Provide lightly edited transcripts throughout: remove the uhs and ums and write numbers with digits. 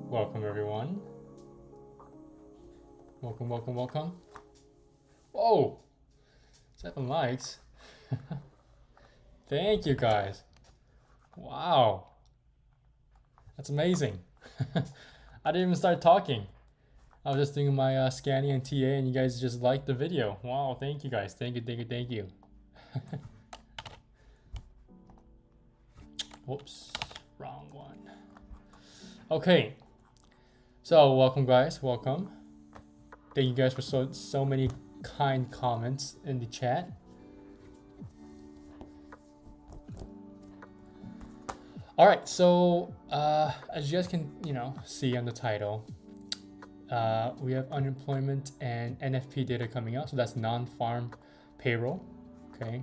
Welcome everyone. Welcome. Whoa! 7 likes. Thank you guys. Wow. That's amazing. I didn't even start talking. I was just doing my scanning and TA and you guys just liked the video. Wow, thank you guys. Thank you. Whoops, wrong one. Okay. So welcome guys, welcome. Thank you guys for so many kind comments in the chat. All right, so as you guys can see on the title, we have unemployment and NFP data coming out. So that's non-farm payroll, okay?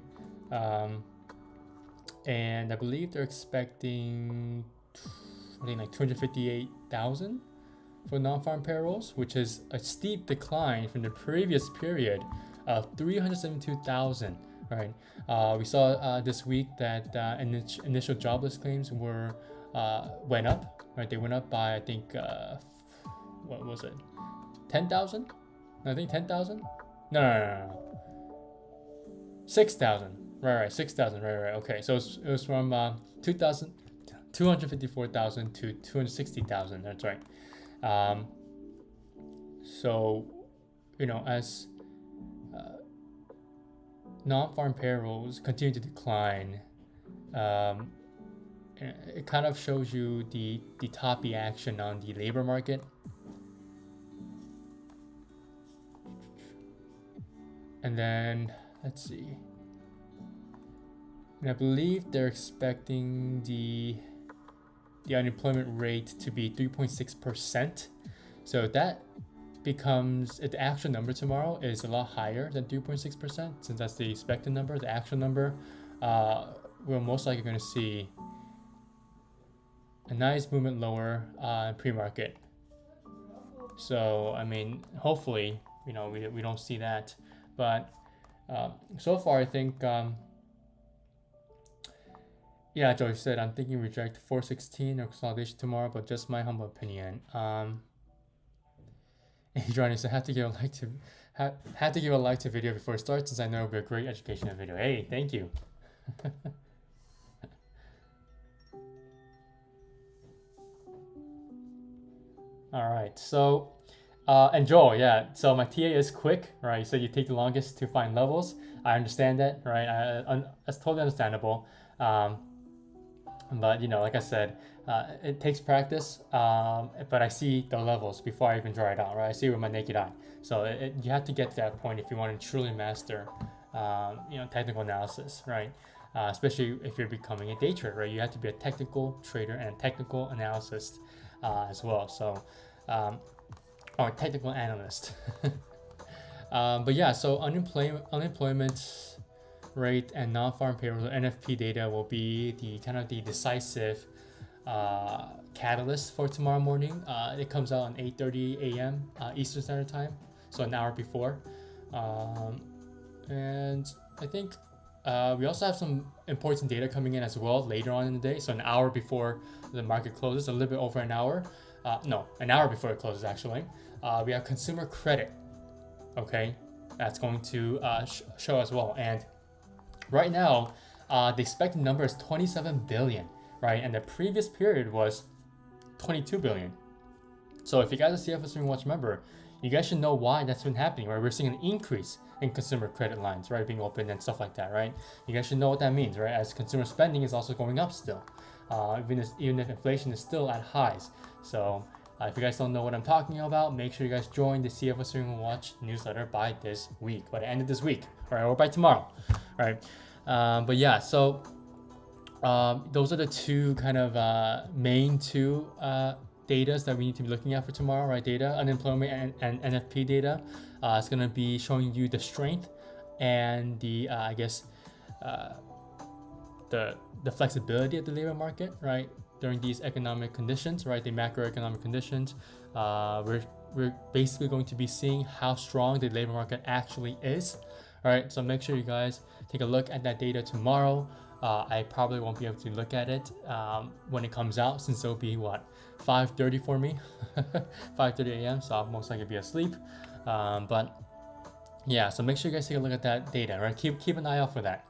And I believe they're expecting I think like 258,000 for non-farm payrolls, which is a steep decline from the previous period of 372,000. Right. We saw this week that initial jobless claims went up. Right. They went up by I think what was it? 10,000? I think 10,000. No. 6,000. Right. 6,000. Right. Okay. So it was from 254,000 to 260,000. That's right. So, as non-farm payrolls continue to decline, it kind of shows you the toppy action on the labor market. And then, let's see. And I believe they're expecting the unemployment rate to be 3.6%. So that becomes, the actual number tomorrow is a lot higher than 3.6%, since that's the expected number. The actual number, we're most likely going to see a nice movement lower in pre-market. So, I mean, hopefully, we don't see that. But so far, I think, yeah, Joey said, I'm thinking reject 416 or consolidation tomorrow, but just my humble opinion. Adrian said, have to give a like to video before it starts, since I know it'll be a great educational video. Hey, thank you. All right, so and Joel, yeah, so my TA is quick, right? So you take the longest to find levels. I understand that, right? That's totally understandable. But like I said, it takes practice, but I see the levels before I even draw it out, right? I see it with my naked eye. So you have to get to that point if you want to truly master technical analysis, right? Especially if you're becoming a day trader, right? You have to be a technical trader and a technical analyst as well. So or technical analyst. But yeah, so unemployment rate and non-farm payroll, NFP data, will be the decisive catalyst for tomorrow morning. It comes out on 8:30 a.m. Eastern Standard Time, so an hour before. And I think we also have some important data coming in as well later on in the day, so an hour before the market closes, a little bit over an hour. No, an hour before it closes actually. We have consumer credit. Okay, that's going to show as well. And right now, the expected number is 27 billion, right? And the previous period was 22 billion. So if you guys are CFO Swing Watch member, you guys should know why that's been happening, right? We're seeing an increase in consumer credit lines, right, being opened and stuff like that, right? You guys should know what that means, right? As consumer spending is also going up still, even if inflation is still at highs. So if you guys don't know what I'm talking about, make sure you guys join the CFO Swing Watch newsletter by this week, by the end of this week, right, or by tomorrow, right? But yeah, so those are the two kind of main two datas that we need to be looking at for tomorrow, right? Data, unemployment and NFP data. It's going to be showing you the strength and the the flexibility of the labor market, right, during these economic conditions, right, the macroeconomic conditions. We're basically going to be seeing how strong the labor market actually is. All right, so make sure you guys take a look at that data tomorrow. I probably won't be able to look at it when it comes out, since it'll be what, 5:30 for me, 5:30 a.m. So I'll most likely be asleep. But yeah, so make sure you guys take a look at that data, right? Keep an eye out for that.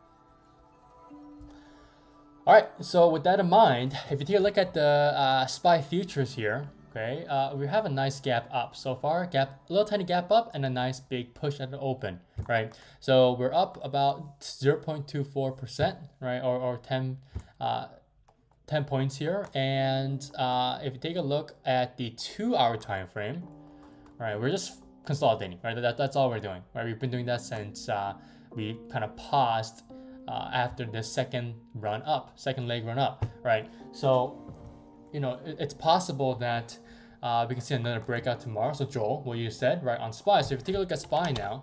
All right, so with that in mind, if you take a look at the SPY futures here, okay, we have a nice gap up so far, a little tiny gap up, and a nice big push at the open, right? So we're up about 0.24%, right, or 10 points here. And if you take a look at the 2-hour time frame, right, we're just consolidating, right? That's all we're doing, right? We've been doing that since we kind of paused after the second leg run up, right? So, it's possible that we can see another breakout tomorrow. So Joel, what you said, right, on SPY. So if you take a look at SPY now,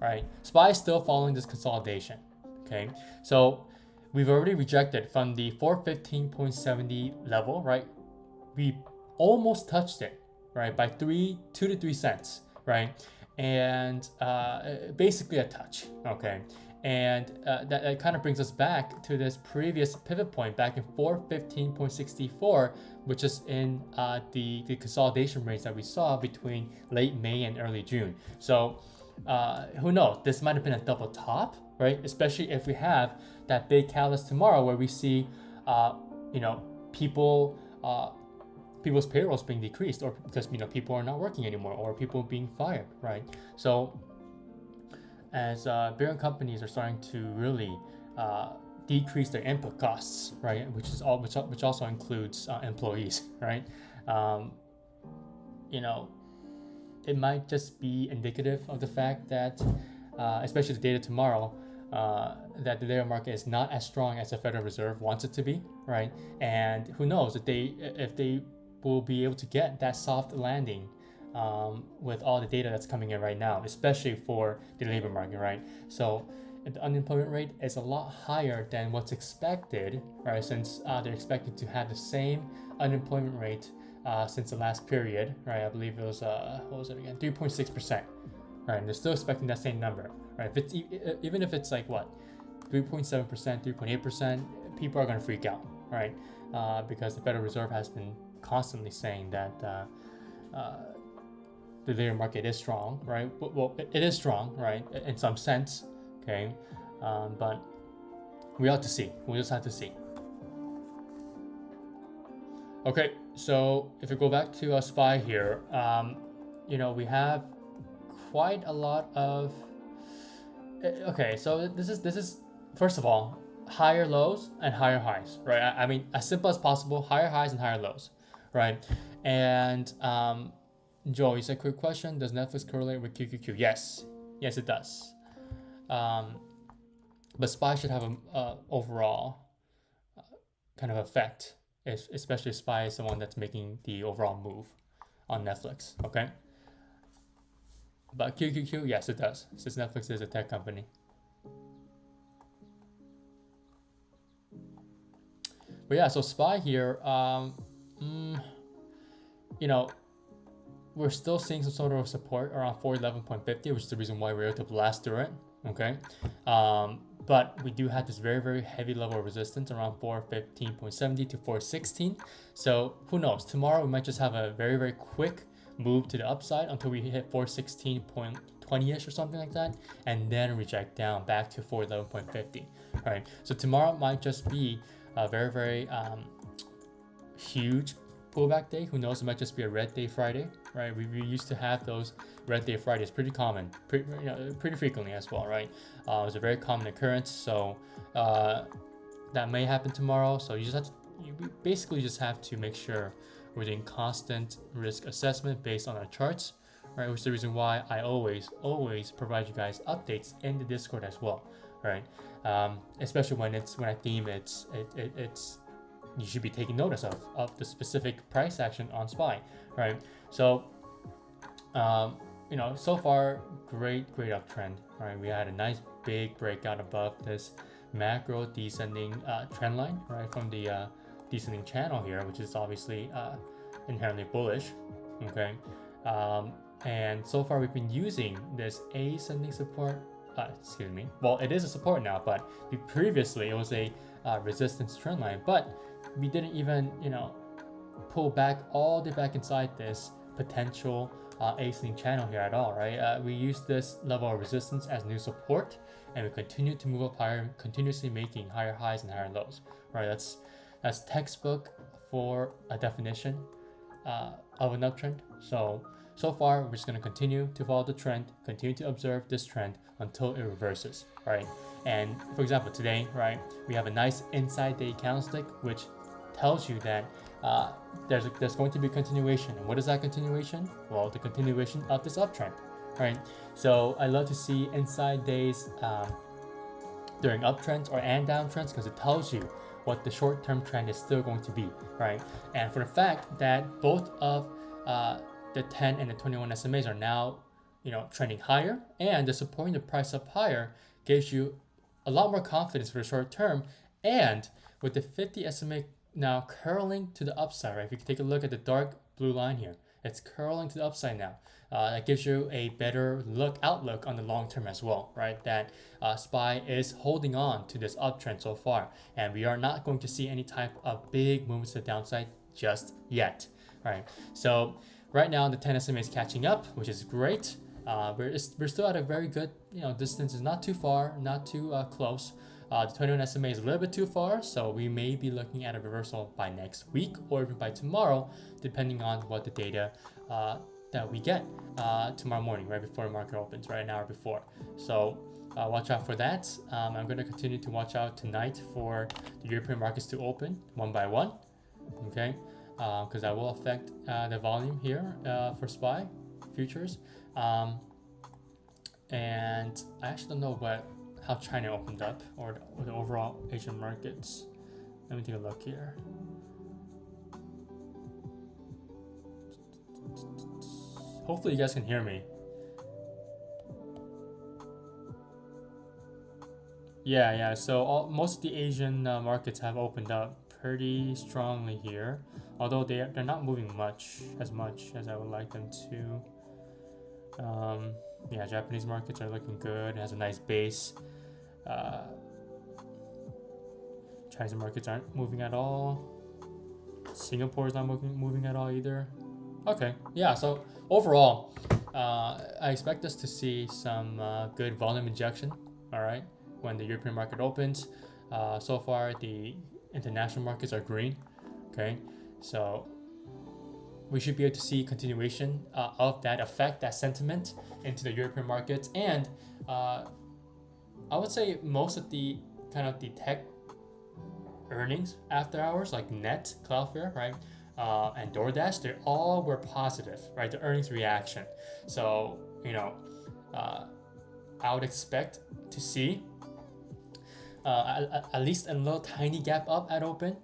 right, SPY is still following this consolidation, okay? So we've already rejected from the 415.70 level, right? We almost touched it, right, by 2 to 3 cents, right? And basically a touch, okay? And that kind of brings us back to this previous pivot point back in 415.64, which is in the consolidation range that we saw between late May and early June. So who knows? This might have been a double top, right? Especially if we have that big catalyst tomorrow where we see, people's payrolls being decreased, or because people are not working anymore, or people being fired, right? So as bigger companies are starting to really decrease their input costs, right, which also includes employees, right? It might just be indicative of the fact that, especially the data tomorrow, that the labor market is not as strong as the Federal Reserve wants it to be, right? And who knows if they will be able to get that soft landing with all the data that's coming in right now, especially for the labor market, right? So the unemployment rate is a lot higher than what's expected, right? Since they're expected to have the same unemployment rate since the last period, right? I believe it was what was it again? 3.6%, right? And they're still expecting that same number, right? If it's even if it's like what, 3.7%, 3.8%, people are gonna freak out, right? Because the Federal Reserve has been constantly saying that the labor market is strong, right? Well, it is strong, right, in some sense, okay? But we have to see. We just have to see. Okay, so if we go back to SPY here, we have quite a lot of. Okay, so this is first of all higher lows and higher highs, right? I mean, as simple as possible, higher highs and higher lows, right? And Joe, you said, quick question: does Netflix correlate with QQQ? Yes, it does. But SPY should have a overall kind of effect, especially if SPY is the one that's making the overall move on Netflix. Okay. But QQQ, yes, it does, since Netflix is a tech company. But yeah, so SPY here, we're still seeing some sort of support around 411.50, which is the reason why we're able to blast through it. Okay. But we do have this very, very heavy level of resistance around 415.70 to 416. So who knows? Tomorrow we might just have a very, very quick move to the upside until we hit 416.20ish or something like that, and then reject down back to 411.50. Right. So tomorrow might just be a very, very huge pullback day. Who knows? It might just be a red day Friday, right? We used to have those red day Fridays pretty common, pretty frequently as well, right? It's a very common occurrence, so that may happen tomorrow. So you basically just have to make sure we're doing constant risk assessment based on our charts, right? Which is the reason why I always provide you guys updates in the Discord as well, right? Especially when I deem it's you should be taking notice of the specific price action on SPY, right? So, so far, great uptrend, right? We had a nice big breakout above this macro descending trend line, right, from the descending channel here, which is obviously inherently bullish, okay? And so far, we've been using this ascending support. Well, it is a support now, but previously it was a resistance trend line, but we didn't even, pull back all the way back inside this potential ascending channel here at all, right? We used this level of resistance as new support, and we continue to move up higher, continuously making higher highs and higher lows, right? That's textbook for a definition of an uptrend. So far, we're just going to continue to follow the trend, continue to observe this trend until it reverses, right? And for example, today, right, we have a nice inside day candlestick, which tells you that there's going to be a continuation. And what is that continuation? Well, the continuation of this uptrend, right? So I love to see inside days during uptrends and downtrends, because it tells you what the short-term trend is still going to be, right? And for the fact that both of the 10 and the 21 SMAs are now, trending higher, and they're supporting the price up higher, gives you a lot more confidence for the short term. And with the 50 SMA now curling to the upside, right? If you can take a look at the dark blue line here, it's curling to the upside now. That gives you a better outlook on the long term as well, right? That SPY is holding on to this uptrend so far, and we are not going to see any type of big movements to the downside just yet, right? So right now the 10 SMA is catching up, which is great. We're still at a very good distance. Is not too far, not too close. The 21 SMA is a little bit too far, so we may be looking at a reversal by next week or even by tomorrow, depending on what the data that we get tomorrow morning, right before the market opens, right an hour before. So watch out for that. I'm going to continue to watch out tonight for the European markets to open one by one, okay? Because that will affect the volume here for SPY futures. And I actually don't know how China opened up or the overall Asian markets. Let me take a look here. Hopefully you guys can hear me. Yeah. So most of the Asian markets have opened up pretty strongly here, although they're not moving as much as I would like them to. Yeah, Japanese markets are looking good. It has a nice base. Chinese markets aren't moving at all. Singapore is not moving at all either. Okay, yeah. So overall, I expect us to see some good volume injection. All right, when the European market opens. So far, the international markets are green. Okay, so we should be able to see continuation of that effect, that sentiment into the European markets. And I would say most of the kind of the tech earnings after hours, like Net, Cloudflare, right, and DoorDash, they all were positive, right? The earnings reaction. So, I would expect to see at least a little tiny gap up at open.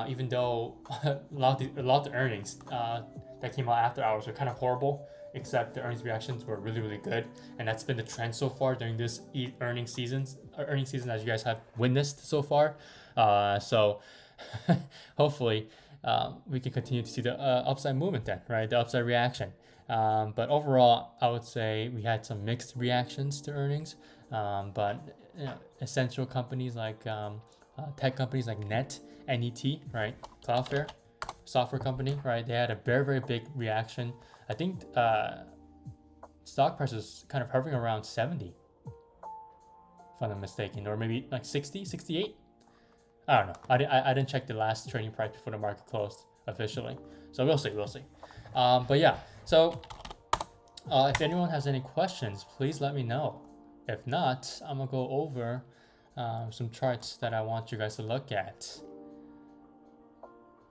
Even though a lot of the earnings that came out after hours were kind of horrible, except the earnings reactions were really, really good, and that's been the trend so far during this earnings season as you guys have witnessed so far. So hopefully we can continue to see the upside movement then, right? The upside reaction. But overall, I would say we had some mixed reactions to earnings. But essential companies like tech companies like NET, right? Cloudflare, software company, right? They had a very, very big reaction. I think stock price is kind of hovering around 70, if I'm not mistaken, or maybe like 60, 68. I don't know. I didn't check the last trading price before the market closed officially. So we'll see. But yeah, so if anyone has any questions, please let me know. If not, I'm gonna go over some charts that I want you guys to look at.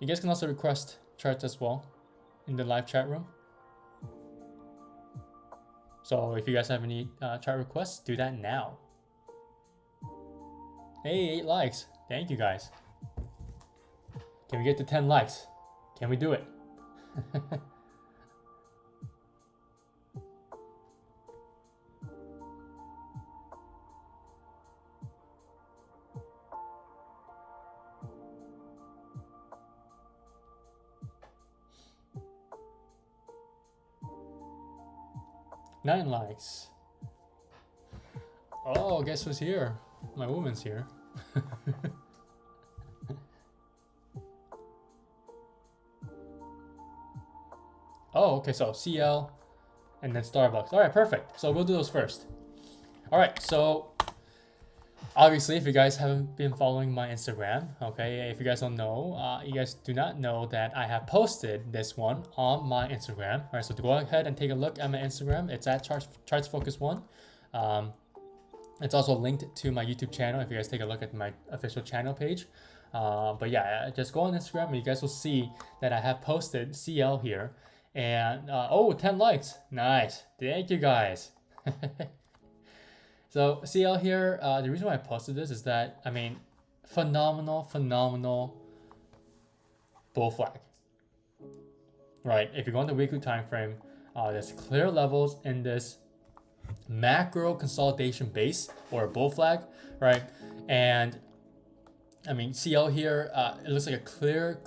You guys can also request charts as well in the live chat room. So if you guys have any chart requests, do that now. Hey, 8 likes. Thank you guys. Can we get to 10 likes? Can we do it? Nine likes. Oh, guess who's here? My woman's here. Oh, okay, so CL and then Starbucks. All right, perfect. So we'll do those first. All right, so obviously, if you guys haven't been following my Instagram, okay, if you guys don't know, you guys do not know that I have posted this one on my Instagram. All right, so to go ahead and take a look at my Instagram, it's at Charts Focus One. It's also linked to my YouTube channel if you guys take a look at my official channel page. But yeah, just go on Instagram and you guys will see that I have posted CL here. And oh, 10 likes. Nice. Thank you guys. So CL here, the reason why I posted this is that, I mean, phenomenal bull flag. Right, if you go on the weekly time frame, there's clear levels in this macro consolidation base or a bull flag, right? And I mean, CL here, it looks like a clear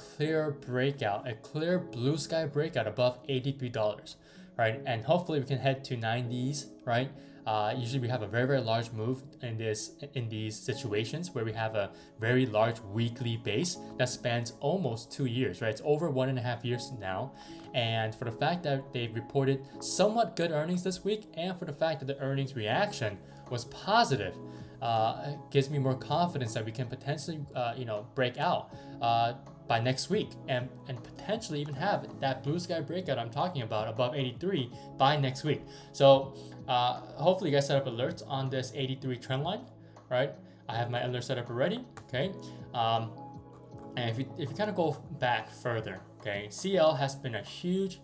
breakout, a clear blue sky breakout above $83, right? And hopefully we can head to 90s, right? Usually we have a very large move in these situations where we have a very large weekly base that spans almost 2 years, right? It's over 1.5 years now. And for the fact that they've reported somewhat good earnings this week, and for the fact that the earnings reaction was positive, it gives me more confidence that we can potentially, break out by next week and potentially even have that blue sky breakout I'm talking about above 83 by next week. So hopefully you guys set up alerts on this 83 trend line, right? I have my alert set up already, okay? And if you kind of go back further, okay, CL has been a huge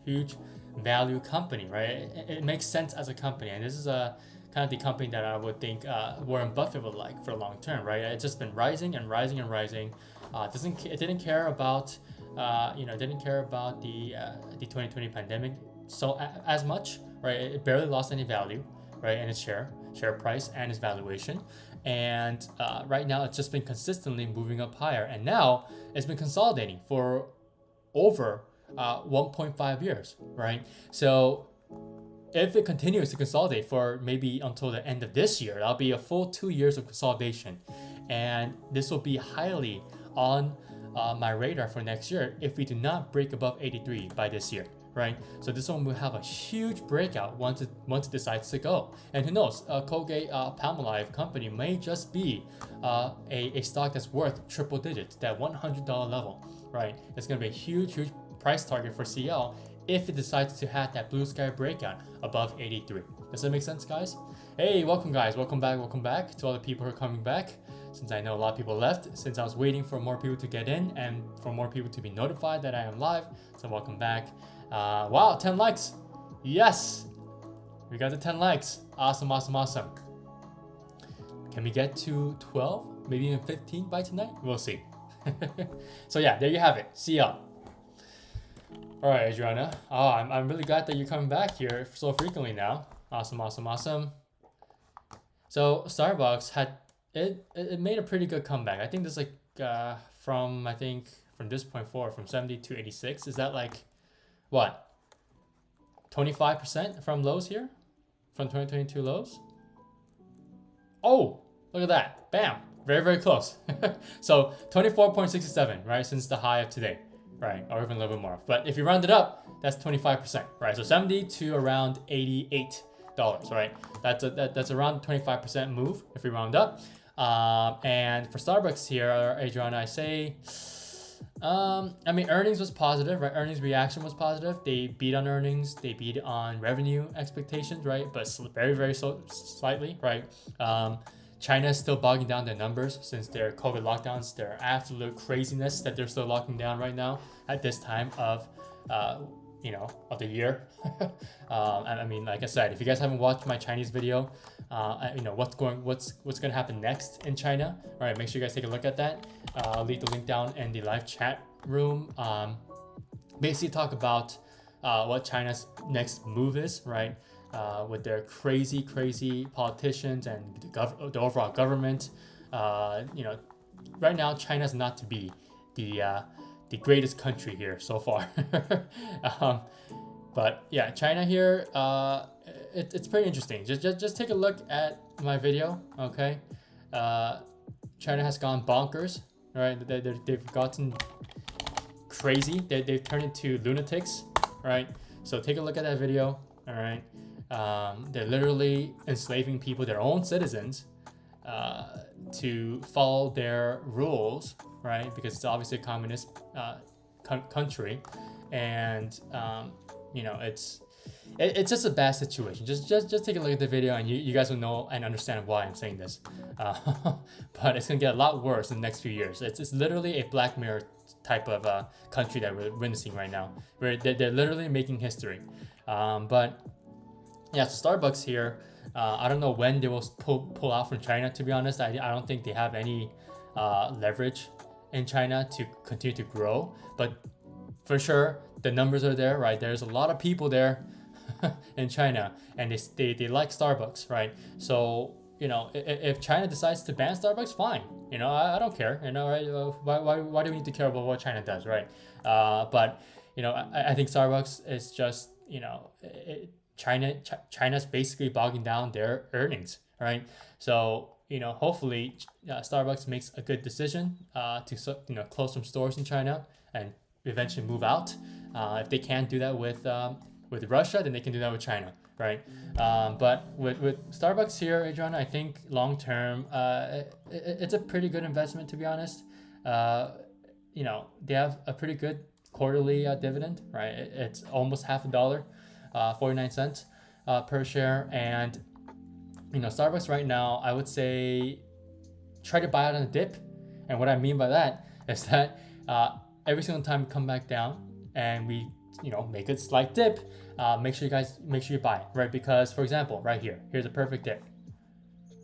value company, right? It makes sense as a company, and this is a kind of the company that I would think Warren Buffett would like for long term, right? It's just been rising and rising and rising. It didn't care about didn't care about the 2020 pandemic so as much, right? It barely lost any value, right, in its share price and its valuation. And right now it's just been consistently moving up higher, and now it's been consolidating for over 1.5 years, right? So if it continues to consolidate for maybe until the end of this year, that'll be a full 2 years of consolidation, and this will be highly on my radar for next year if we do not break above 83 by this year, right? So this one will have a huge breakout once it decides to go. And who knows, Colgate Palmolive company may just be a stock that's worth triple digits, that $100 level, right? It's going to be a huge price target for CL if it decides to have that blue sky breakout above 83. Does that make sense, guys? Hey, welcome guys, welcome back to all the people who are coming back. Since I know a lot of people left, since I was waiting for more people to get in and for more people to be notified that I am live, so welcome back. Wow, 10 likes. Yes, we got the 10 likes. Awesome. Can we get to 12, maybe even 15 by tonight? We'll see. So yeah, there you have it, CL. All right, Adriana. Oh, I'm really glad that you're coming back here so frequently now. Awesome. So Starbucks had it made a pretty good comeback. I think this like from this point forward, from 70 to 86. Is that like what? 25% from lows here, from 2022 lows. Oh, look at that! Bam! Very close. So 24.67, right, since the high of today. Right, or even a little bit more. But if you round it up, that's 25%, right? So 70 to around $88, right? That's around 25% move if we round up. And for Starbucks here, Adriana, I say, I mean, earnings was positive, right? Earnings reaction was positive. They beat on earnings, they beat on revenue expectations, right? But very slightly, right? China is still bogging down their numbers since their COVID lockdowns, their absolute craziness that they're still locking down right now at this time of the year. I mean, like I said, if you guys haven't watched my Chinese video, what's going to happen next in China, all right, make sure you guys take a look at that. I'll leave the link down in the live chat room. Basically talk about what China's next move is, right? With their crazy politicians and the overall government. Right now China's not to be the greatest country here so far. But yeah, China here, it's pretty interesting. Just take a look at my video, okay? China has gone bonkers, right? They've gotten crazy. They've turned into lunatics, right? So take a look at that video. All right, they're literally enslaving people, their own citizens, to follow their rules, right? Because it's obviously a communist country, and you know, it's just a bad situation. Just take a look at the video, and you guys will know and understand why I'm saying this. But it's gonna get a lot worse in the next few years. It's literally a Black Mirror type of country that we're witnessing right now, where they're literally making history. But yeah, so Starbucks here, I don't know when they will pull out from China, to be honest. I don't think they have any leverage in China to continue to grow, but for sure the numbers are there, right? There's a lot of people there in China, and they like Starbucks, right? So, you know, if China decides to ban Starbucks, fine. You know, I don't care, you know, right? Why do we need to care about what China does, right? But, you know, I think Starbucks is just, you know, China's basically bogging down their earnings, right? So, you know, hopefully Starbucks makes a good decision to, you know, close some stores in China and eventually move out. If they can't do that with Russia, then they can do that with China, right? But with Starbucks here, Adriana, I think long term, it's a pretty good investment, to be honest. You know, they have a pretty good quarterly dividend, right? It's almost $0.50, 49 cents per share. And, you know, Starbucks right now, I would say try to buy out on a dip. And what I mean by that is that every single time we come back down and we, you know, make a slight dip, make sure you buy it, right? Because, for example, right here's a perfect dip,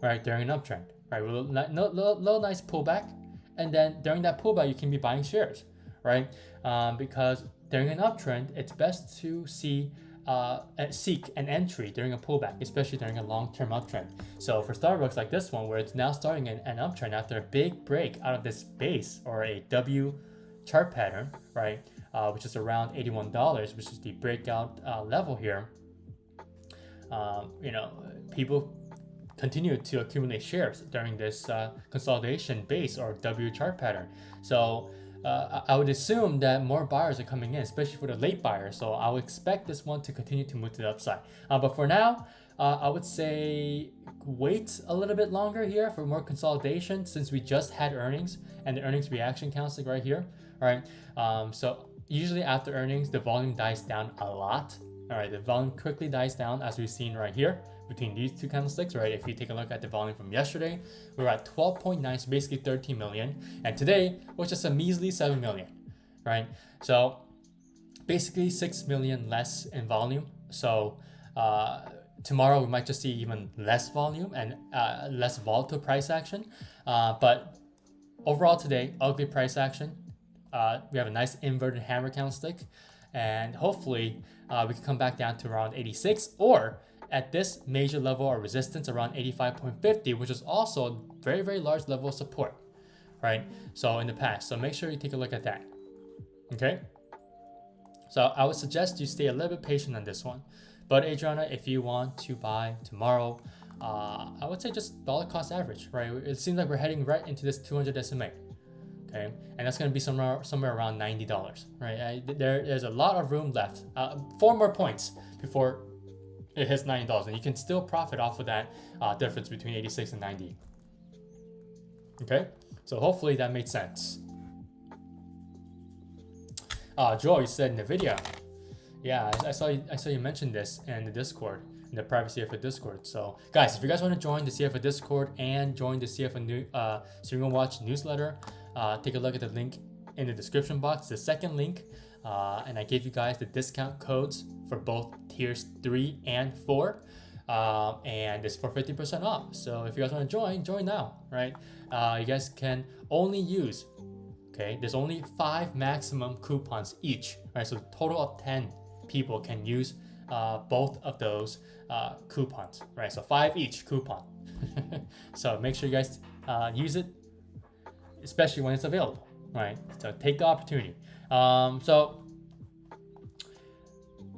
right, during an uptrend, right? With a little nice pullback, and then during that pullback, you can be buying shares, right? Because during an uptrend, it's best to seek an entry during a pullback, especially during a long-term uptrend. So for Starbucks like this one, where it's now starting an uptrend after a big break out of this base or a W chart pattern, right, which is around $81, which is the breakout level here. You know, people continue to accumulate shares during this consolidation base or W chart pattern. So I would assume that more buyers are coming in, especially for the late buyers. So I would expect this one to continue to move to the upside. But for now, I would say wait a little bit longer here for more consolidation, since we just had earnings and the earnings reaction counts like right here. All right. So usually after earnings, the volume dies down a lot. All right. The volume quickly dies down, as we've seen right here between these two candlesticks, right? If you take a look at the volume from yesterday, we were at 12.9, so basically 13 million. And today was just a measly 7 million, right? So basically 6 million less in volume. So tomorrow we might just see even less volume and less volatile price action. But overall today, ugly price action. We have a nice inverted hammer candlestick, and hopefully we can come back down to around 86, or at this major level of resistance around 85.50, which is also a very, very large level of support, right? So in the past, so make sure you take a look at that, okay? So I would suggest you stay a little bit patient on this one. But Adriana, if you want to buy tomorrow, I would say just dollar cost average, right? It seems like we're heading right into this 200 SMA. Okay, and that's going to be somewhere around $90, right? There's a lot of room left. 4 more points before it hits $90, and you can still profit off of that difference between 86 and 90. Okay, so hopefully that made sense. Joel, you said NVIDIA. Yeah, I saw you mention this in the Discord, in the private CFA Discord. So guys, if you guys want to join the CFA Discord and join the CFA Swing Watch newsletter, take a look at the link in the description box, the second link, and I gave you guys the discount codes for both tiers 3 and 4, and it's for 50% off. So if you guys want to join now, right? You guys can only use, okay, there's only 5 maximum coupons each, right? So a total of 10 people can use both of those coupons, right? So 5 each coupon. So make sure you guys use it, especially when it's available, right? So take the opportunity. So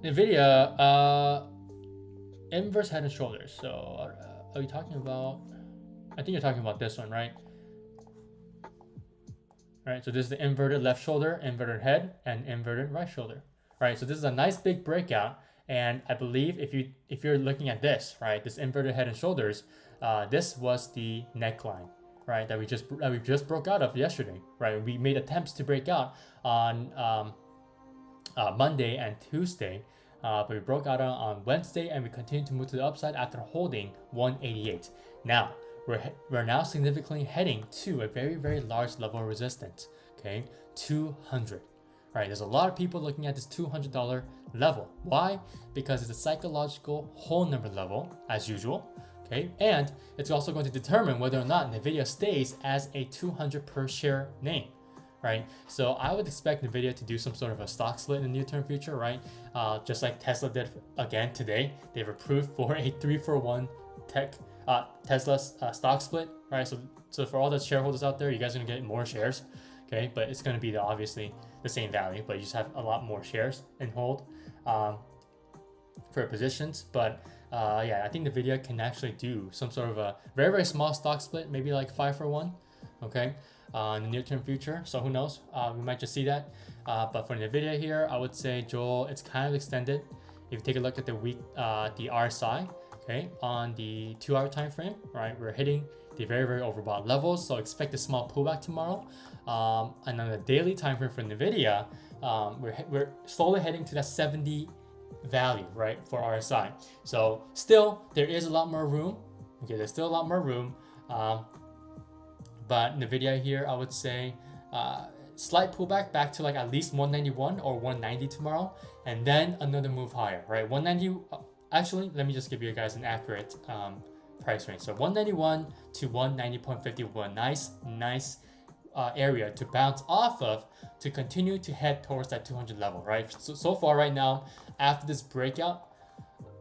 NVIDIA, inverse head and shoulders. So are you talking about, I think you're talking about this one, right? Right, so this is the inverted left shoulder, inverted head, and inverted right shoulder, right? So this is a nice big breakout, and I believe if you're looking at this, right, this inverted head and shoulders, this was the neckline, right, that we just broke out of yesterday, right? We made attempts to break out on Monday and Tuesday, but we broke out on Wednesday, and we continued to move to the upside after holding 188. Now we're now significantly heading to a very large level of resistance. Okay, 200. Right, there's a lot of people looking at this $200 level. Why? Because it's a psychological whole number level, as usual. Okay, and it's also going to determine whether or not Nvidia stays as a 200 per share name. Right, so I would expect Nvidia to do some sort of a stock split in the near-term future, right? Just like Tesla did again today. They've approved for a 3-for-1 Tesla stock split, right? So for all the shareholders out there, you guys are gonna get more shares, okay? But it's gonna be obviously the same value, but you just have a lot more shares and hold for positions. But yeah, I think Nvidia can actually do some sort of a very small stock split, maybe like 5-for-1, okay? In the near-term future, so who knows? We might just see that. But for Nvidia here, I would say, Joel, it's kind of extended. If you take a look at the the RSI, okay, on the 2-hour time frame, right, we're hitting the very overbought levels, so expect a small pullback tomorrow. And on the daily time frame for Nvidia, we're slowly heading to that 70 value, right, for RSI. So still, there is a lot more room. Okay, there's still a lot more room. But Nvidia here, I would say slight pullback back to like at least 191 or 190 tomorrow, and then another move higher, right? 190. Actually, let me just give you guys an accurate price range. So 191 to 190.51, nice area to bounce off of to continue to head towards that 200 level, right? So far right now, after this breakout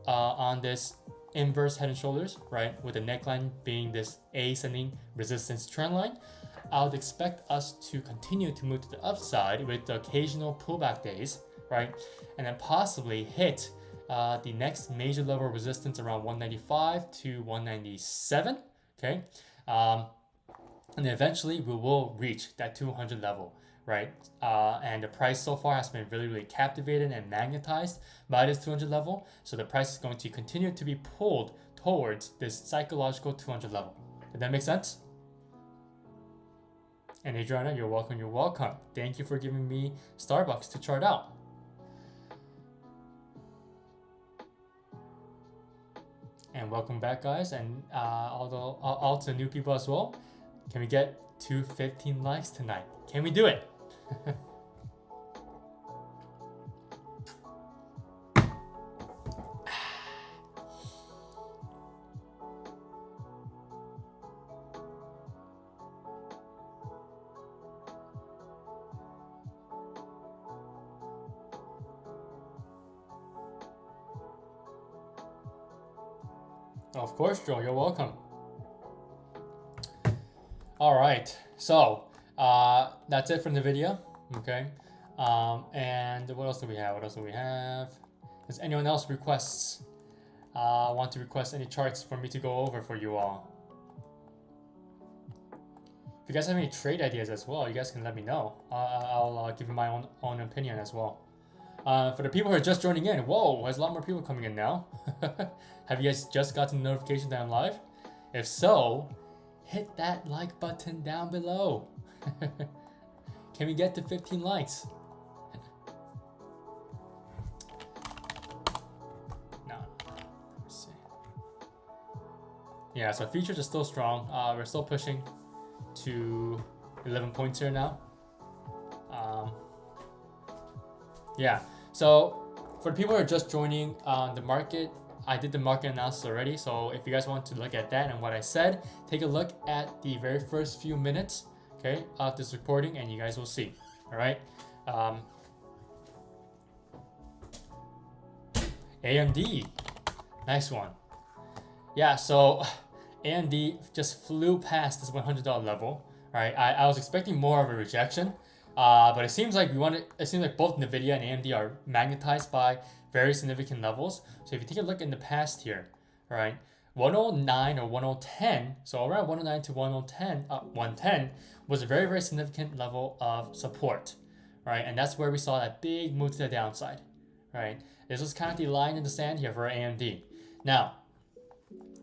on this inverse head and shoulders, right, with the neckline being this ascending resistance trend line, I would expect us to continue to move to the upside with the occasional pullback days, right, and then possibly hit the next major level of resistance around 195 to 197, okay, and then eventually we will reach that 200 level, right? And the price so far has been really captivated and magnetized by this 200 level. So the price is going to continue to be pulled towards this psychological 200 level. Did that make sense? And Adriana, you're welcome. Thank you for giving me Starbucks to chart out. And welcome back, guys, and all to the new people as well. Can we get to 15 likes tonight? Can we do it? Of course, Joe, you're welcome. All right, so that's it from the video. Okay, and what else do we have? Does anyone else want to request any charts for me to go over for you all? If you guys have any trade ideas as well, you guys can let me know. I'll give you my own opinion as well. For the people who are just joining in, whoa, there's a lot more people coming in now. Have you guys just gotten the notification that I'm live? If so, hit that like button down below. Can we get to 15 likes? No. Let's see. Yeah, so futures are still strong. We're still pushing to 11 points here now. Yeah, so for the people who are just joining the market, I did the market analysis already. So if you guys want to look at that and what I said, take a look at the very first few minutes, okay, of this recording, and you guys will see. All right. AMD, nice one. Yeah, so AMD just flew past this $100 level. Right, I was expecting more of a rejection. But it seems like both Nvidia and AMD are magnetized by very significant levels. So if you take a look in the past here, all right, 109 or 1010, so around 109 to 110 was a very significant level of support, right? And that's where we saw that big move to the downside, right? This was kind of the line in the sand here for AMD. Now,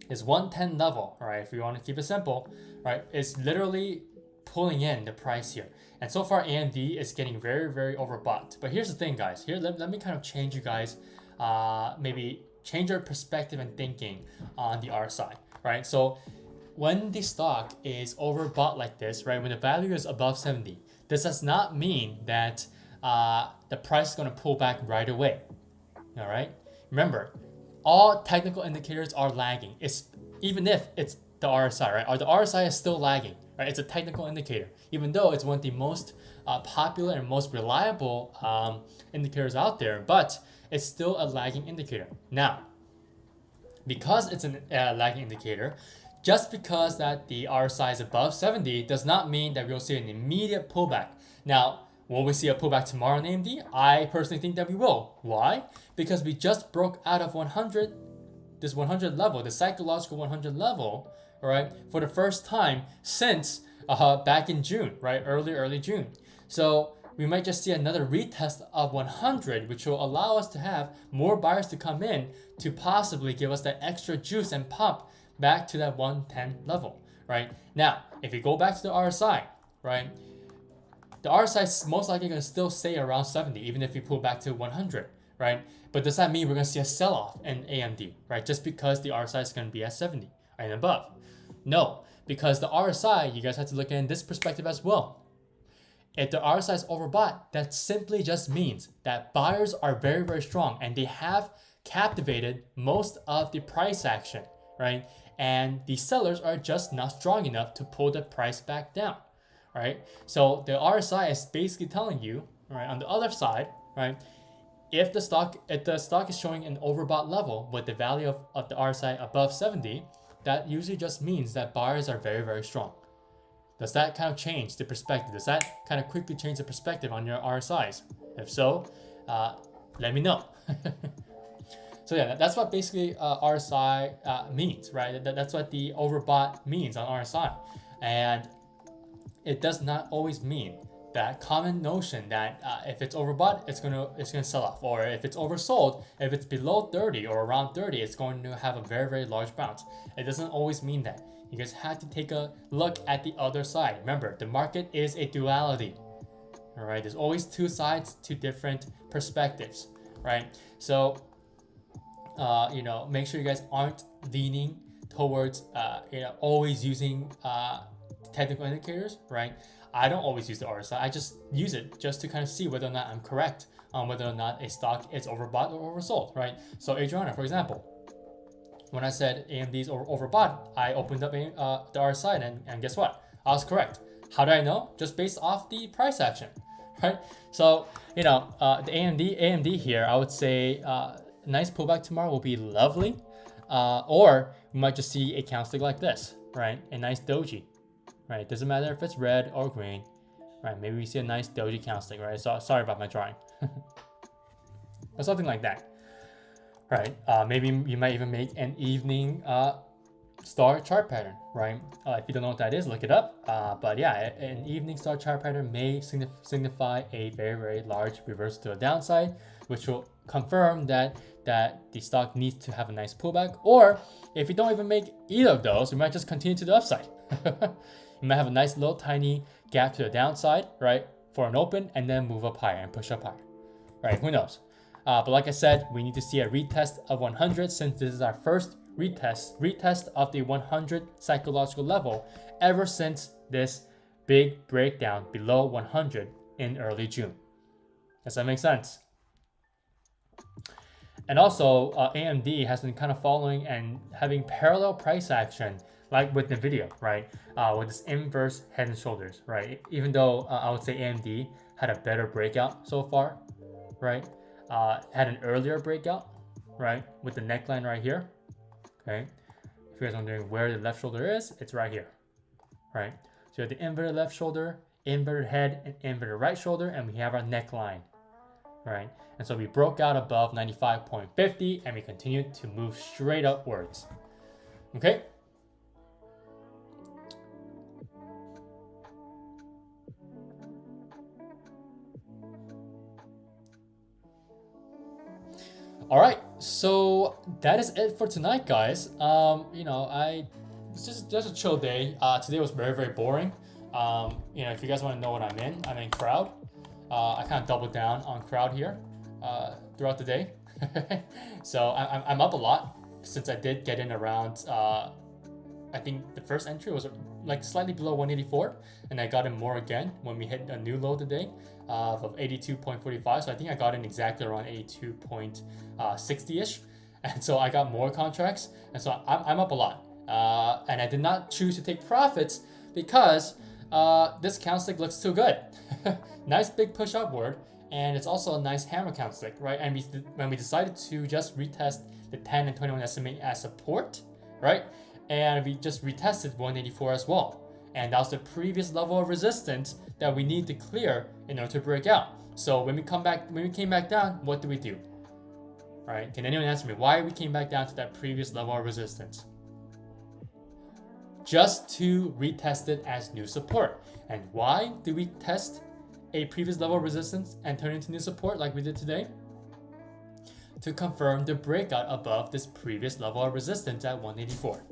this 110 level, right? If we want to keep it simple, right? It's literally pulling in the price here. And so far, AMD is getting very, very overbought. But here's the thing, guys. Here, let me kind of change you guys, maybe change your perspective and thinking on the RSI, right? So when the stock is overbought like this, right? When the value is above 70, this does not mean that the price is going to pull back right away. All right. Remember, all technical indicators are lagging. It's even if it's the RSI, right? Or the RSI is still lagging, right? It's a technical indicator, even though it's one of the most popular and most reliable indicators out there, but it's still a lagging indicator. Now, because it's a lagging indicator, just because that the RSI is above 70 does not mean that we'll see an immediate pullback. Now, will we see a pullback tomorrow in AMD? I personally think that we will. Why? Because we just broke out of 100, this 100 level, the psychological 100 level, right, for the first time since back in June, right, early June. So we might just see another retest of 100, which will allow us to have more buyers to come in to possibly give us that extra juice and pump back to that 110 level, right? Now, if you go back to the RSI, right, the RSI is most likely going to still stay around 70, even if we pull back to 100, right? But does that mean we're going to see a sell-off in AMD, right? Just because the RSI is going to be at 70 and above? No, because the RSI, you guys have to look at it in this perspective as well. If the RSI is overbought, that simply just means that buyers are very, very strong and they have captivated most of the price action, right? And the sellers are just not strong enough to pull the price back down, right? So the RSI is basically telling you, right, on the other side, right, if the stock is showing an overbought level with the value of the RSI above 70, that usually just means that buyers are very, very strong. Does that kind of change the perspective? Does that kind of quickly change the perspective on your RSIs? If so, let me know. So yeah, that's what basically RSI means, right? That's what the overbought means on RSI. And it does not always mean that common notion that if it's overbought, it's gonna sell off, or if it's oversold, if it's below 30 or around 30, it's going to have a very, very large bounce. It doesn't always mean that. You guys have to take a look at the other side. Remember, the market is a duality. All right, there's always two sides, two different perspectives, right? So, make sure you guys aren't leaning towards, always using technical indicators, right? I don't always use the RSI. I just use it just to kind of see whether or not I'm correct on whether or not a stock is overbought or oversold, right? So Adriana, for example, when I said AMD is overbought, I opened up the RSI and guess what? I was correct. How do I know? Just based off the price action, right? So, the AMD here, I would say a nice pullback tomorrow will be lovely. Or we might just see a candlestick like this, right? A nice doji. Right, doesn't matter if it's red or green, right? Maybe we see a nice doji candlestick, right? So sorry about my drawing, or something like that, right? Maybe you might even make an evening star chart pattern, right? If you don't know what that is, look it up. But yeah, an evening star chart pattern may signify a very, very large reversal to the downside, which will confirm that the stock needs to have a nice pullback. Or if you don't even make either of those, we might just continue to the upside. You might have a nice little tiny gap to the downside, right, for an open, and then move up higher and push up higher, right? Who knows? But like I said, we need to see a retest of 100 since this is our first retest of the 100 psychological level ever since this big breakdown below 100 in early June. Does that make sense? And also, AMD has been kind of following and having parallel price action like with NVIDIA, right? With this inverse head and shoulders, right? Even though I would say AMD had a better breakout so far, right? Had an earlier breakout, right? With the neckline right here, okay? If you guys are wondering where the left shoulder is, it's right here, right? So you have the inverted left shoulder, inverted head, and inverted right shoulder, and we have our neckline, right? And so we broke out above 95.50 and we continued to move straight upwards, okay? All right, so that is it for tonight, guys. It's just a chill day. Today was very boring. If you guys want to know what I'm in crowd. I kind of doubled down on crowd here throughout the day. So I'm up a lot since I did get in around. I think the first entry was like slightly below 184, and I got in more again when we hit a new low today of 82.45. So I think I got in exactly around 82.60ish, and so I got more contracts, and so I'm up a lot. And I did not choose to take profits because this candlestick looks too good. Nice big push upward, and it's also a nice hammer candlestick, right? And when we decided to just retest the 10 and 21 SMA as support, right? And we just retested 184 as well. And that was the previous level of resistance that we need to clear in order to break out. So when we came back down, what do we do? Right? Can anyone answer me why we came back down to that previous level of resistance? Just to retest it as new support. And why do we test a previous level of resistance and turn it into new support like we did today? To confirm the breakout above this previous level of resistance at 184.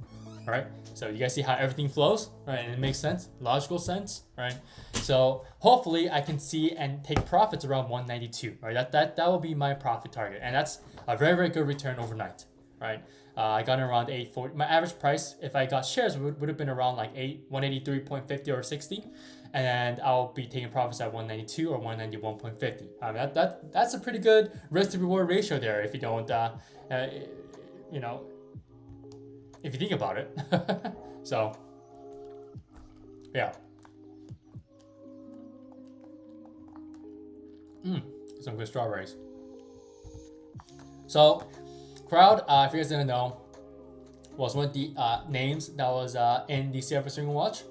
Right? So you guys see how everything flows, right? And it makes sense, logical sense, right? So hopefully I can see and take profits around 192, right? That will be my profit target, and that's a very good return overnight, right? I got in around 840. My average price, if I got shares, would have been around like 183.50 or 60, and I'll be taking profits at 192 or 191.50. That's a pretty good risk to reward ratio there if you don't, if you think about it. So, yeah. Some good strawberries. So, crowd, if you guys didn't know, was one of the names that was in the CFA Swing Watch.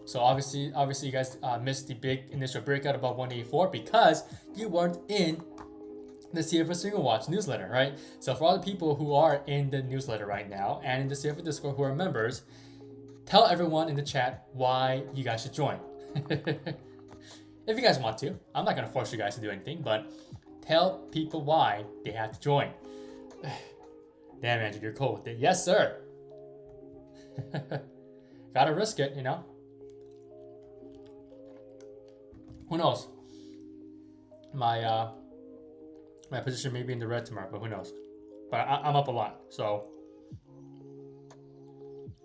So obviously you guys missed the big initial breakout above 184 because you weren't in the CFA Swing Watch newsletter, right? So for all the people who are in the newsletter right now and in the CFA Discord who are members, tell everyone in the chat why you guys should join. If you guys want to. I'm not going to force you guys to do anything, but tell people why they have to join. Damn, Andrew, you're cool with it. Yes, sir. Gotta risk it, you know? Who knows? My position may be in the red tomorrow, but who knows? But I'm up a lot, so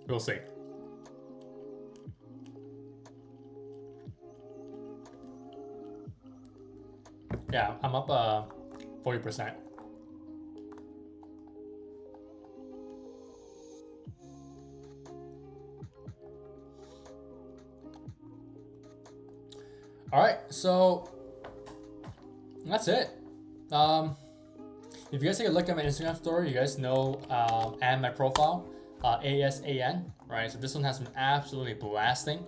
we'll see. Yeah, I'm up 40%. All right, so that's it. If you guys take a look at my Instagram story, you guys know, and my profile, ASAN, right? So this one has been absolutely blasting,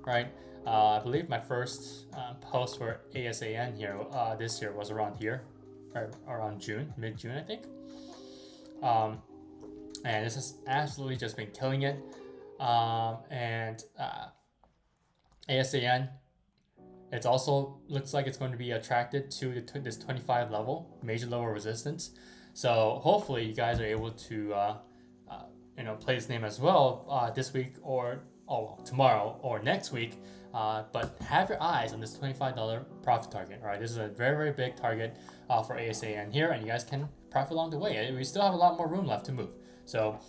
right? I believe my first post for ASAN here this year was around here, or around June, mid-June, I think. And this has absolutely just been killing it. And ASAN, it also looks like it's going to be attracted to this 25 level, major level resistance. So hopefully you guys are able to play this name as well this week or tomorrow or next week. But have your eyes on this $25 profit target. All right, this is a very big target for ASAN here, and you guys can profit along the way. We still have a lot more room left to move. So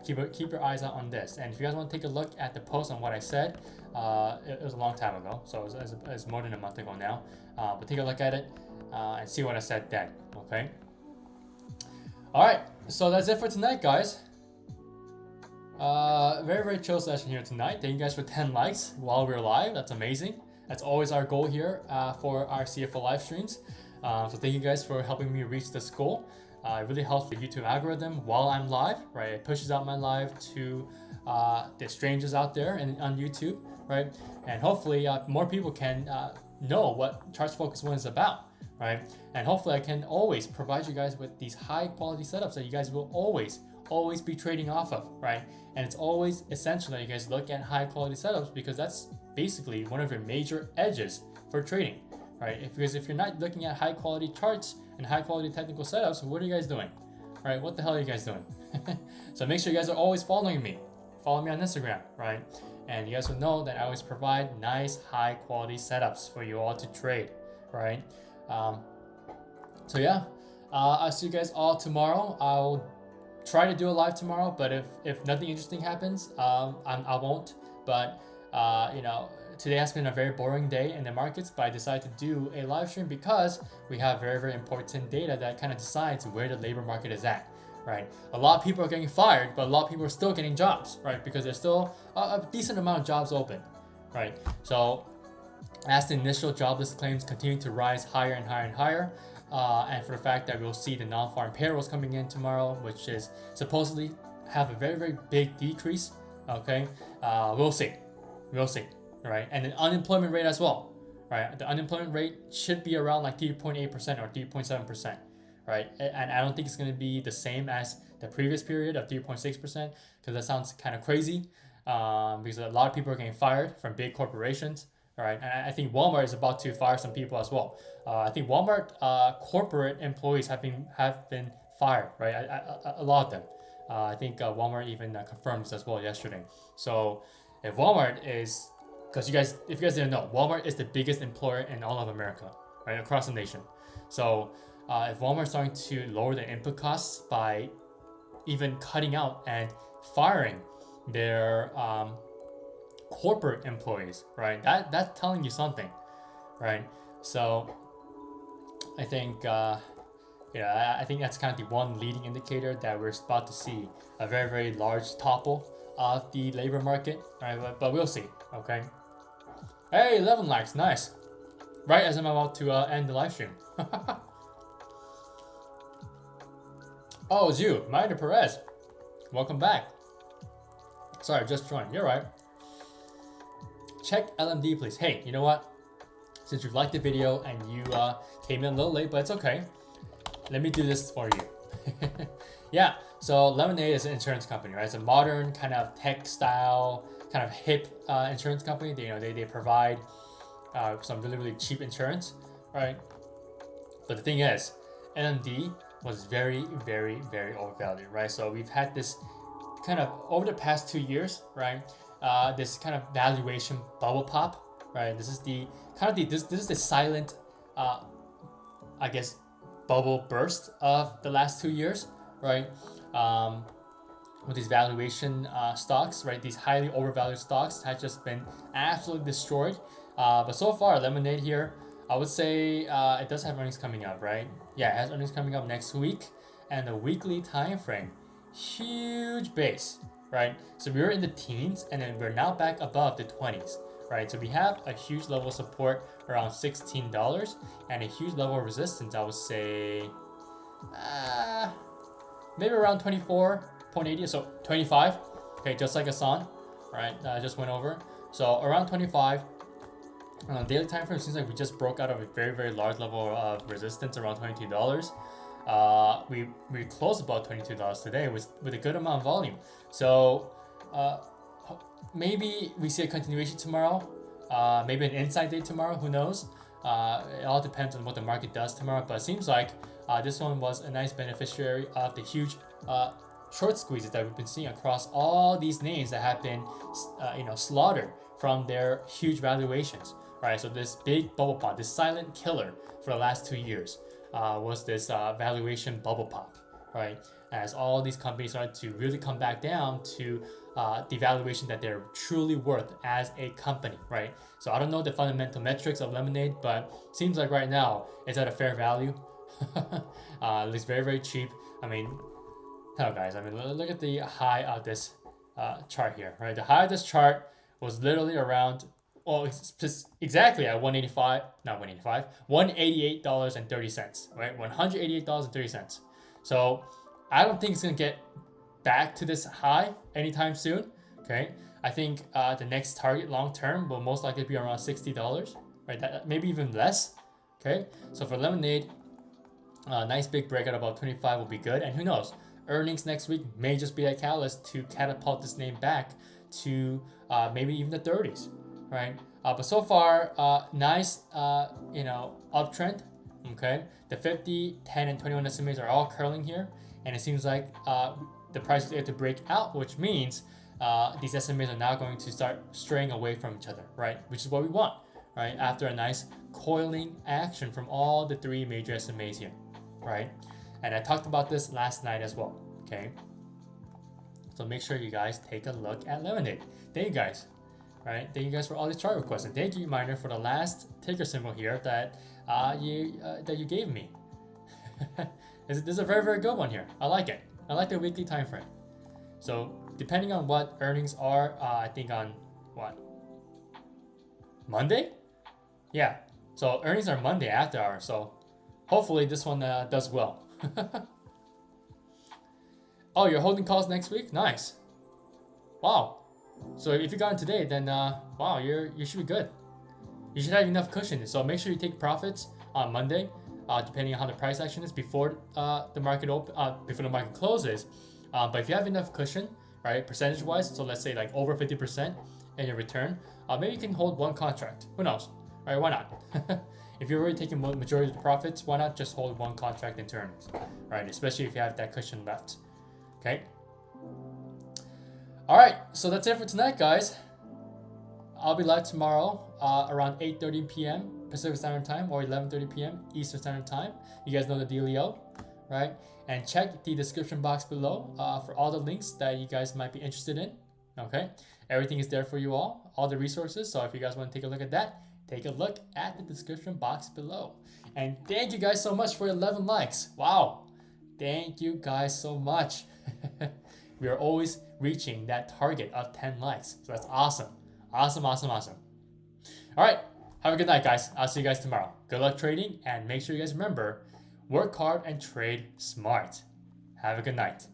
keep your eyes out on this. And if you guys want to take a look at the post on what I said, it was a long time ago, so it's more than a month ago now. But take a look at it and see what I said then. Okay. All right, so that's it for tonight, guys. Very chill session here tonight. Thank you guys for 10 likes while we're live. That's amazing. That's always our goal here for our CFO live streams. So thank you guys for helping me reach this goal. It really helps the YouTube algorithm while I'm live, right? It pushes out my live to the strangers out there and on YouTube, right? And hopefully more people can know what Charts Focus 1 is about, right? And hopefully I can always provide you guys with these high quality setups that you guys will always be trading off of, right? And it's always essential that you guys look at high quality setups because that's basically one of your major edges for trading, right? Because if you're not looking at high quality charts and high quality technical setups, what are you guys doing? Right? What the hell are you guys doing? So make sure you guys are always following me. Follow me on Instagram, right? And you guys will know that I always provide nice high quality setups for you all to trade, right? So yeah, I'll see you guys all tomorrow. I'll try to do a live tomorrow, but if nothing interesting happens, I won't. But you know, today has been a very boring day in the markets, but I decided to do a live stream because we have very, very important data that kind of decides where the labor market is at, right? A lot of people are getting fired, but a lot of people are still getting jobs, right? Because there's still a decent amount of jobs open, right? So as the initial jobless claims continue to rise higher and higher and higher, and for the fact that we'll see the non-farm payrolls coming in tomorrow, which is supposedly have a very, very big decrease, okay? We'll see, right? And the unemployment rate as well, right? The unemployment rate should be around like 3.8% or 3.7%, right? And I don't think it's going to be the same as the previous period of 3.6%, because that sounds kind of crazy, because a lot of people are getting fired from big corporations. Right, and I think Walmart is about to fire some people as well. I think Walmart corporate employees have been fired, right? A lot of them. I think Walmart even confirmed this as well yesterday. So if Walmart is, because if you guys didn't know, Walmart is the biggest employer in all of America, right, across the nation. So if Walmart's starting to lower their input costs by even cutting out and firing their corporate employees, right? That's telling you something, right? So I think I think that's kind of the one leading indicator that we're about to see a very, very large topple of the labor market, right? But we'll see. Okay. Hey, 11 likes, nice. Right as I'm about to end the live stream. Oh, it's you, Maida Perez. Welcome back. Sorry, just joined. You're right. Check LMD, please. Hey, you know what? Since you've liked the video and you came in a little late, but it's okay. Let me do this for you. Yeah, so Lemonade is an insurance company, right? It's a modern kind of tech style, kind of hip insurance company. They provide some really, really cheap insurance, right? But the thing is, LMD was very, very, very overvalued, right? So we've had this kind of over the past 2 years, right? This kind of valuation bubble pop, right? This is the kind of this is the silent, I guess, bubble burst of the last 2 years, right? With these valuation stocks, right? These highly overvalued stocks have just been absolutely destroyed. But so far, Lemonade here, I would say it does have earnings coming up, right? Yeah, it has earnings coming up next week, and the weekly time frame, huge base. Right, so we were in the teens, and then we're now back above the 20s, right? So we have a huge level of support around $16 and a huge level of resistance, I would say, maybe around 24.80, so 25, okay, just like Asan, right? Just went over, so around 25. Daily time frame seems like we just broke out of a very, very large level of resistance around $22. We closed about $22 today with a good amount of volume. So maybe we see a continuation tomorrow, maybe an inside day tomorrow, who knows? It all depends on what the market does tomorrow, but it seems like this one was a nice beneficiary of the huge short squeezes that we've been seeing across all these names that have been slaughtered from their huge valuations, right? So this big bubble pop, this silent killer for the last 2 years, was this valuation bubble pop, right? As all these companies started to really come back down to the valuation that they're truly worth as a company, right? So I don't know the fundamental metrics of Lemonade, but seems like right now it's at a fair value. It looks very, very cheap. I mean, hello guys, I mean, look at the high of this chart here, right? The high of this chart was literally around, well, it's just exactly at $188.30, right? $188.30. So I don't think it's gonna get back to this high anytime soon. Okay, I think the next target long term will most likely be around $60, right? That maybe even less. Okay, so for Lemonade, nice big breakout above 25 will be good, and who knows? Earnings next week may just be a catalyst to catapult this name back to maybe even the 30s, right? But so far, nice, uptrend. Okay, the 50, 10, and 21 SMAs are all curling here, and it seems like the price is able to break out, which means these SMAs are now going to start straying away from each other, right? Which is what we want, right? After a nice coiling action from all the three major SMAs here, right? And I talked about this last night as well, okay? So make sure you guys take a look at Lemonade. Thank you guys. Right? Thank you guys for all these chart requests, and thank you, Miner, for the last ticker symbol here that you gave me. This is a very, very good one here. I like it. I like the weekly time frame. So depending on what earnings are, I think on what, Monday? Yeah. So earnings are Monday after hours. So hopefully this one does well. Oh, you're holding calls next week? Nice. Wow. So if you got in today, then wow, you should be good. You should have enough cushion. So make sure you take profits on Monday, depending on how the price action is before the market before the market closes. But if you have enough cushion, right, percentage-wise, so let's say like over 50% in your return, maybe you can hold one contract. Who knows? Right? Why not? If you're already taking majority of the profits, why not just hold one contract into earnings, right? Especially if you have that cushion left. Okay. All right, so that's it for tonight, guys. I'll be live tomorrow around 8:30 p.m. Pacific Standard Time or 11:30 p.m. Eastern Standard Time. You guys know the dealio, right? And check the description box below for all the links that you guys might be interested in. Okay, everything is there for you all the resources. So if you guys want to take a look at that, take a look at the description box below. And thank you guys so much for 11 likes. Wow, thank you guys so much. We are always reaching that target of 10 likes. So that's awesome. Awesome, awesome, awesome. All right. Have a good night, guys. I'll see you guys tomorrow. Good luck trading, and make sure you guys remember, work hard and trade smart. Have a good night.